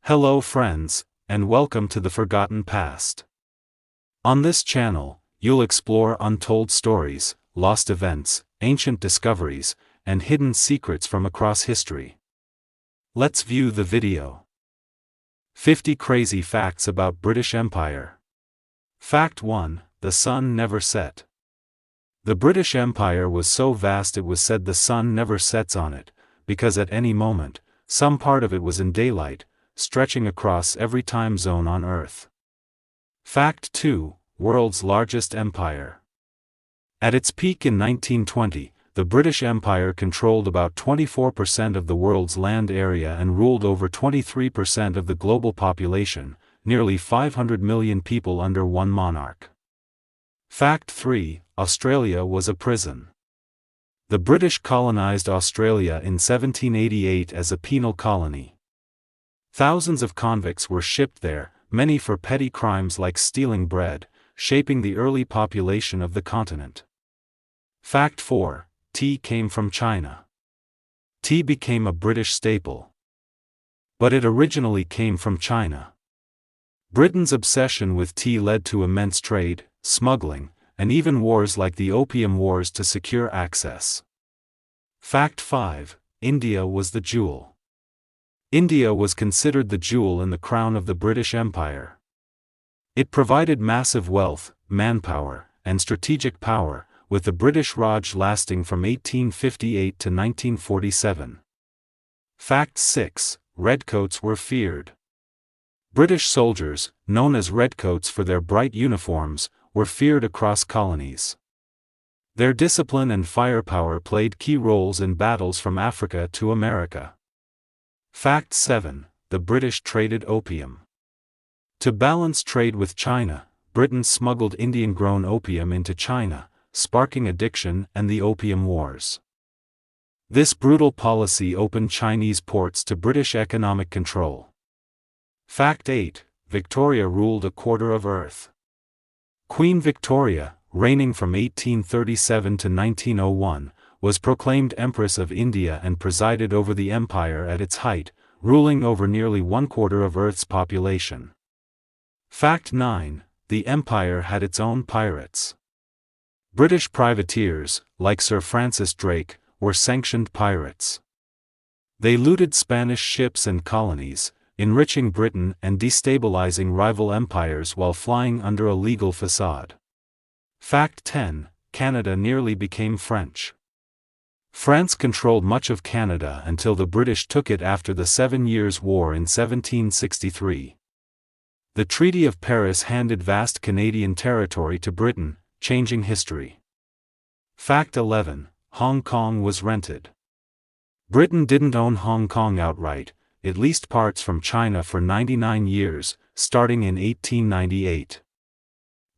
Hello friends, and welcome to the Forgotten Past. On this channel, you'll explore untold stories, lost events, ancient discoveries, and hidden secrets from across history. Let's view the video. 50 Crazy Facts About British Empire. Fact 1, the sun never set. The British Empire was so vast it was said the sun never sets on it, because at any moment, some part of it was in daylight, stretching across every time zone on Earth. Fact 2, world's largest empire. At its peak in 1920, the British Empire controlled about 24% of the world's land area and ruled over 23% of the global population, nearly 500 million people under one monarch. Fact 3, Australia was a prison. The British colonized Australia in 1788 as a penal colony. Thousands of convicts were shipped there, many for petty crimes like stealing bread, shaping the early population of the continent. Fact 4, tea came from China. Tea became a British staple. But it originally came from China. Britain's obsession with tea led to immense trade, smuggling, and even wars like the Opium Wars to secure access. Fact 5, India was the jewel. India was considered the jewel in the crown of the British Empire. It provided massive wealth, manpower, and strategic power, with the British Raj lasting from 1858 to 1947. Fact 6, redcoats were feared. British soldiers, known as redcoats for their bright uniforms, were feared across colonies. Their discipline and firepower played key roles in battles from Africa to America. Fact 7, the British traded opium. To balance trade with China, Britain smuggled Indian-grown opium into China, sparking addiction and the Opium Wars. This brutal policy opened Chinese ports to British economic control. Fact 8, Victoria ruled a quarter of Earth. Queen Victoria, reigning from 1837 to 1901, was proclaimed Empress of India and presided over the empire at its height, ruling over nearly one-quarter of Earth's population. Fact 9, the empire had its own pirates. British privateers, like Sir Francis Drake, were sanctioned pirates. They looted Spanish ships and colonies, enriching Britain and destabilizing rival empires while flying under a legal facade. Fact 10, Canada nearly became French. France controlled much of Canada until the British took it after the 7 Years' War in 1763. The Treaty of Paris handed vast Canadian territory to Britain, changing history. Fact 11, Hong Kong was rented. Britain didn't own Hong Kong outright, it leased parts from China for 99 years, starting in 1898.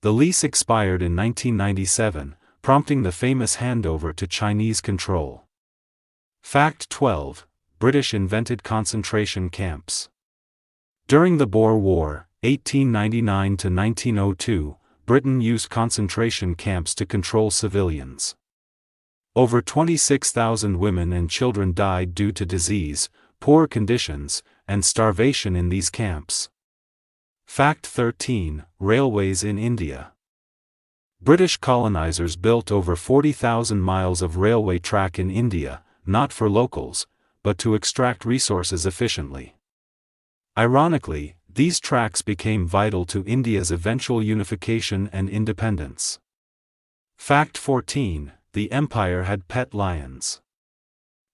The lease expired in 1997, prompting the famous handover to Chinese control. Fact 12, British invented concentration camps. During the Boer War, 1899 to 1902, Britain used concentration camps to control civilians. Over 26,000 women and children died due to disease, poor conditions, and starvation in these camps. Fact 13, railways in India. British colonizers built over 40,000 miles of railway track in India, not for locals, but to extract resources efficiently. Ironically, these tracks became vital to India's eventual unification and independence. Fact 14, the empire had pet lions.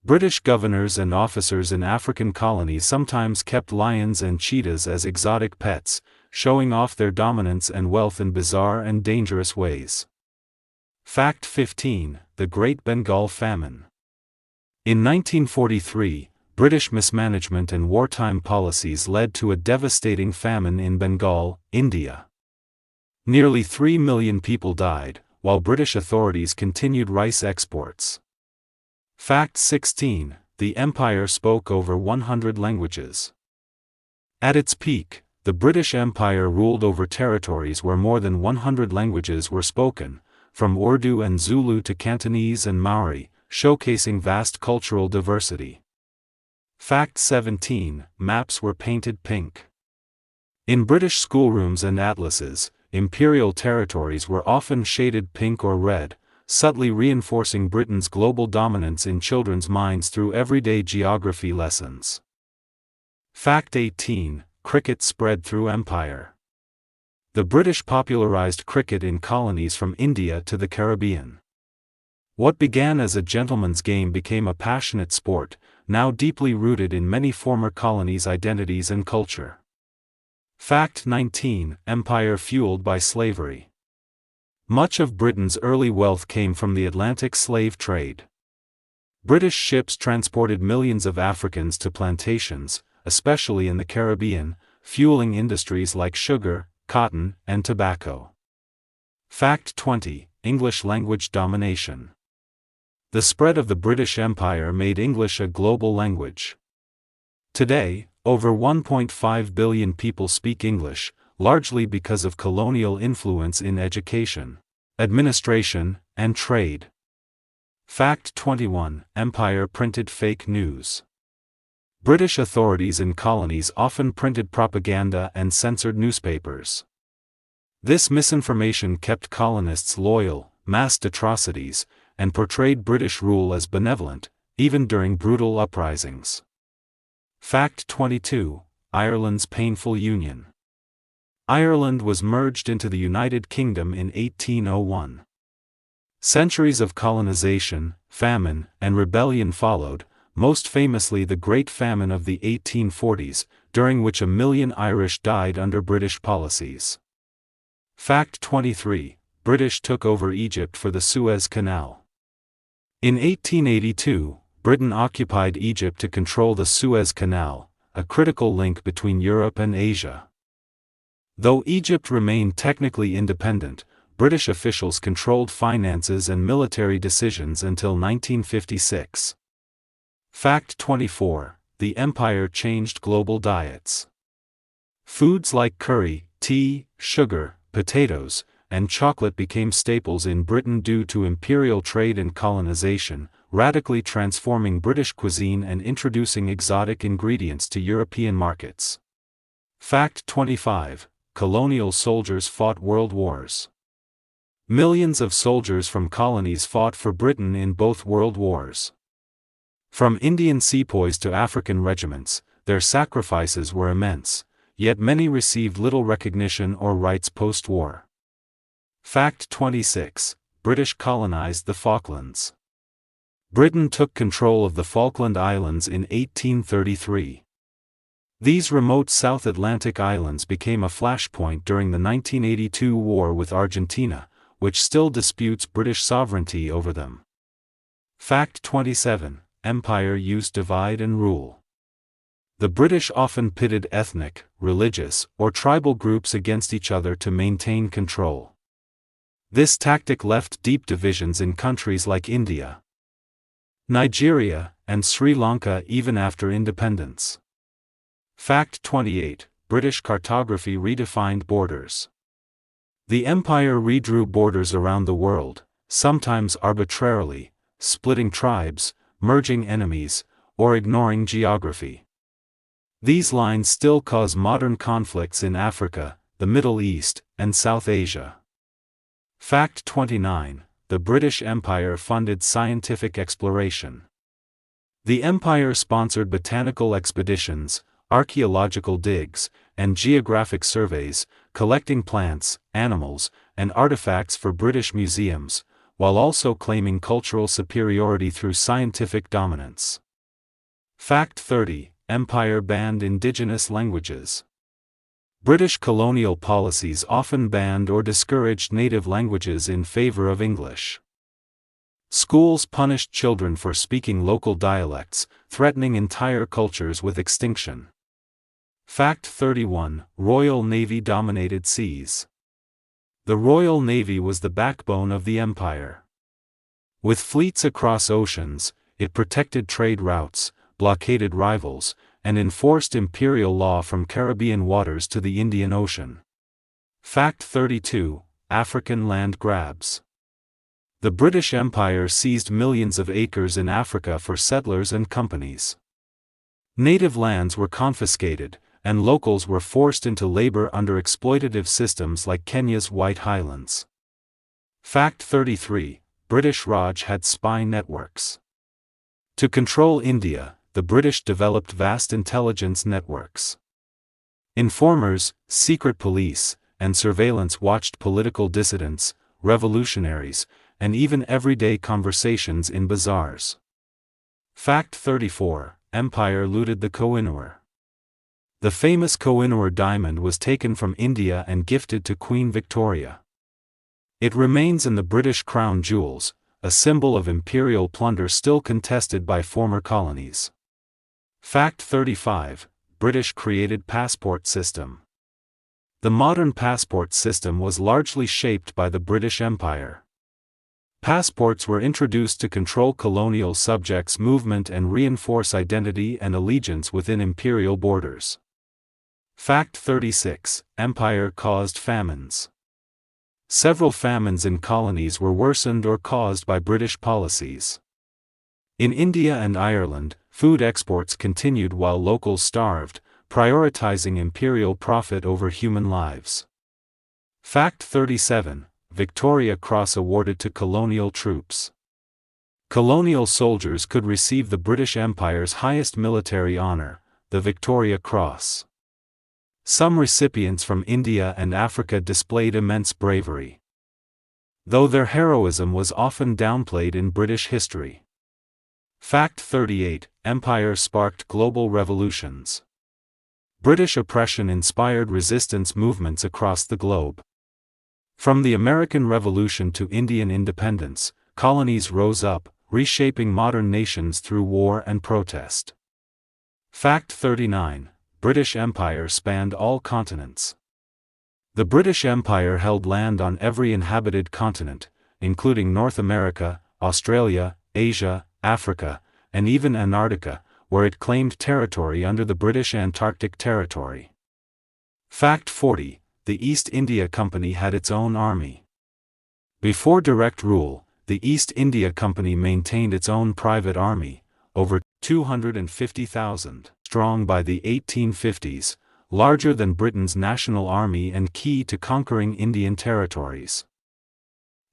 British governors and officers in African colonies sometimes kept lions and cheetahs as exotic pets, showing off their dominance and wealth in bizarre and dangerous ways. Fact 15, the Great Bengal Famine. In 1943, British mismanagement and wartime policies led to a devastating famine in Bengal, India. Nearly 3 million people died, while British authorities continued rice exports. Fact 16, the empire spoke over 100 languages. At its peak, the British Empire ruled over territories where more than 100 languages were spoken, from Urdu and Zulu to Cantonese and Maori, showcasing vast cultural diversity. Fact 17. Maps were painted pink. In British schoolrooms and atlases, imperial territories were often shaded pink or red, subtly reinforcing Britain's global dominance in children's minds through everyday geography lessons. Fact 18. Cricket spread through empire. The British popularized cricket in colonies from India to the Caribbean. What began as a gentleman's game became a passionate sport, now deeply rooted in many former colonies' identities and culture. Fact 19. Empire fueled by slavery. Much of Britain's early wealth came from the Atlantic slave trade. British ships transported millions of Africans to plantations, especially in the Caribbean, fueling industries like sugar, cotton, and tobacco. Fact 20. English language domination. The spread of the British Empire made English a global language. Today, over 1.5 billion people speak English, largely because of colonial influence in education, administration, and trade. Fact 21. Empire printed fake news. British authorities in colonies often printed propaganda and censored newspapers. This misinformation kept colonists loyal, masked atrocities, and portrayed British rule as benevolent, even during brutal uprisings. Fact 22. Ireland's painful union. Ireland was merged into the United Kingdom in 1801. Centuries of colonization, famine, and rebellion followed, most famously the Great Famine of the 1840s, during which 1 million Irish died under British policies. Fact 23. British took over Egypt for the Suez Canal. In 1882, Britain occupied Egypt to control the Suez Canal, a critical link between Europe and Asia. Though Egypt remained technically independent, British officials controlled finances and military decisions until 1956. Fact 24. The empire changed global diets. Foods like curry, tea, sugar, potatoes, and chocolate became staples in Britain due to imperial trade and colonization, radically transforming British cuisine and introducing exotic ingredients to European markets. Fact 25. Colonial soldiers fought world wars. Millions of soldiers from colonies fought for Britain in both world wars. From Indian sepoys to African regiments, their sacrifices were immense, yet many received little recognition or rights post-war. Fact 26. British colonized the Falklands. Britain took control of the Falkland Islands in 1833. These remote South Atlantic islands became a flashpoint during the 1982 war with Argentina, which still disputes British sovereignty over them. Fact 27. Empire used divide and rule. The British often pitted ethnic, religious, or tribal groups against each other to maintain control. This tactic left deep divisions in countries like India, Nigeria, and Sri Lanka even after independence. Fact 28. British cartography redefined borders. The empire redrew borders around the world, sometimes arbitrarily, splitting tribes, merging enemies, or ignoring geography. These lines still cause modern conflicts in Africa, the Middle East, and South Asia. Fact 29. The British Empire funded scientific exploration. The empire sponsored botanical expeditions, archaeological digs, and geographic surveys, collecting plants, animals, and artifacts for British museums, while also claiming cultural superiority through scientific dominance. Fact 30. Empire banned indigenous languages. British colonial policies often banned or discouraged native languages in favor of English. Schools punished children for speaking local dialects, threatening entire cultures with extinction. Fact 31. Royal Navy dominated seas. The Royal Navy was the backbone of the empire. With fleets across oceans, it protected trade routes, blockaded rivals, and enforced imperial law from Caribbean waters to the Indian Ocean. Fact 32. African land grabs. The British Empire seized millions of acres in Africa for settlers and companies. Native lands were confiscated, and locals were forced into labor under exploitative systems like Kenya's White Highlands. Fact 33. British Raj had spy networks. To control India, the British developed vast intelligence networks. Informers, secret police, and surveillance watched political dissidents, revolutionaries, and even everyday conversations in bazaars. Fact 34. Empire looted the Koh-i-Noor. The famous Koh-i-Noor diamond was taken from India and gifted to Queen Victoria. It remains in the British Crown Jewels, a symbol of imperial plunder still contested by former colonies. Fact 35. British created passport system. The modern passport system was largely shaped by the British Empire. Passports were introduced to control colonial subjects' movement and reinforce identity and allegiance within imperial borders. Fact 36. Empire caused famines. Several famines in colonies were worsened or caused by British policies. In India and Ireland, food exports continued while locals starved, prioritizing imperial profit over human lives. Fact 37. Victoria Cross awarded to colonial troops. Colonial soldiers could receive the British Empire's highest military honor, the Victoria Cross. Some recipients from India and Africa displayed immense bravery, though their heroism was often downplayed in British history. Fact 38. Empire sparked global revolutions. British oppression inspired resistance movements across the globe. From the American Revolution to Indian independence, colonies rose up, reshaping modern nations through war and protest. Fact 39. British Empire spanned all continents. The British Empire held land on every inhabited continent, including North America, Australia, Asia, Africa, and even Antarctica, where it claimed territory under the British Antarctic Territory. Fact 40. The East India Company had its own army. Before direct rule, the East India Company maintained its own private army, over 250,000 strong by the 1850s, larger than Britain's national army and key to conquering Indian territories.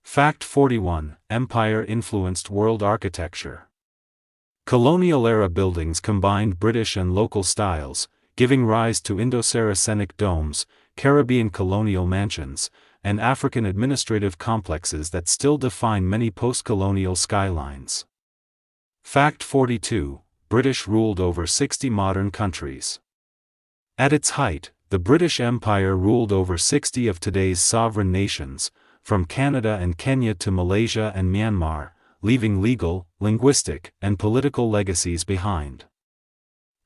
Fact 41. Empire influenced world architecture. Colonial-era buildings combined British and local styles, giving rise to Indo-Saracenic domes, Caribbean colonial mansions, and African administrative complexes that still define many post-colonial skylines. Fact 42. British ruled over 60 modern countries. At its height, the British Empire ruled over 60 of today's sovereign nations, from Canada and Kenya to Malaysia and Myanmar, leaving legal, linguistic, and political legacies behind.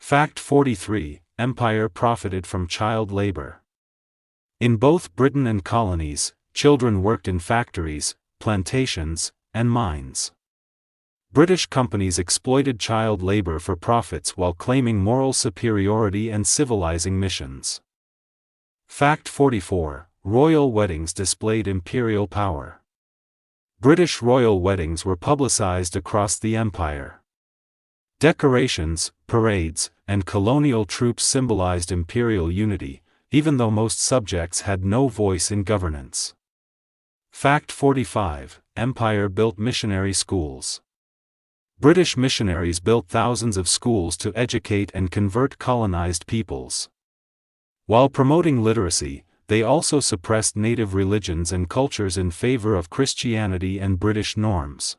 Fact 43. Empire profited from child labor. In both Britain and colonies, children worked in factories, plantations, and mines. British companies exploited child labor for profits while claiming moral superiority and civilizing missions. Fact 44. Royal weddings displayed imperial power. British royal weddings were publicized across the empire. Decorations, parades, and colonial troops symbolized imperial unity, even though most subjects had no voice in governance. Fact 45. Empire built missionary schools. British missionaries built thousands of schools to educate and convert colonized peoples. While promoting literacy, they also suppressed native religions and cultures in favor of Christianity and British norms.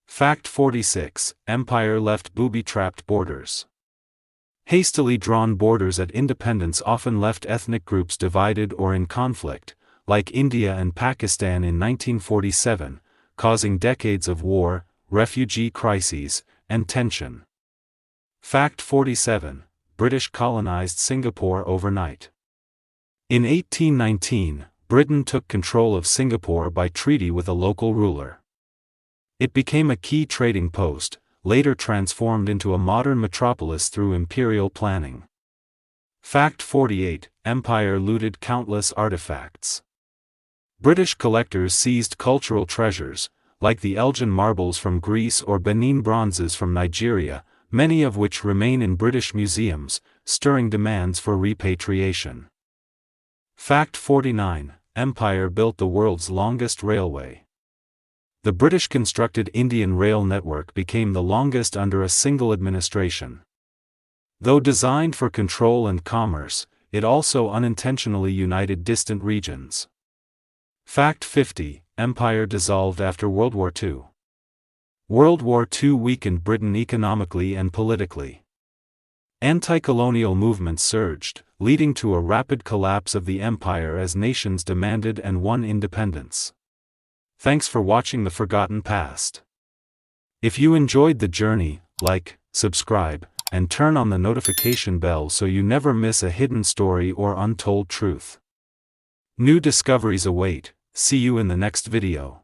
Fact 46. Empire left booby-trapped borders. Hastily drawn borders at independence often left ethnic groups divided or in conflict, like India and Pakistan in 1947, causing decades of war, refugee crises, and tension. Fact 47. British colonized Singapore overnight. In 1819, Britain took control of Singapore by treaty with a local ruler. It became a key trading post, later transformed into a modern metropolis through imperial planning. Fact 48. Empire looted countless artifacts. British collectors seized cultural treasures, like the Elgin marbles from Greece or Benin bronzes from Nigeria, many of which remain in British museums, stirring demands for repatriation. Fact 49. Empire built the world's longest railway. The British-constructed Indian rail network became the longest under a single administration. Though designed for control and commerce, it also unintentionally united distant regions. Fact 50. Empire dissolved after World War II. World War II weakened Britain economically and politically. Anti-colonial movements surged, leading to a rapid collapse of the empire as nations demanded and won independence. Thanks for watching The Forgotten Past. If you enjoyed the journey, like, subscribe, and turn on the notification bell so you never miss a hidden story or untold truth. New discoveries await. See you in the next video.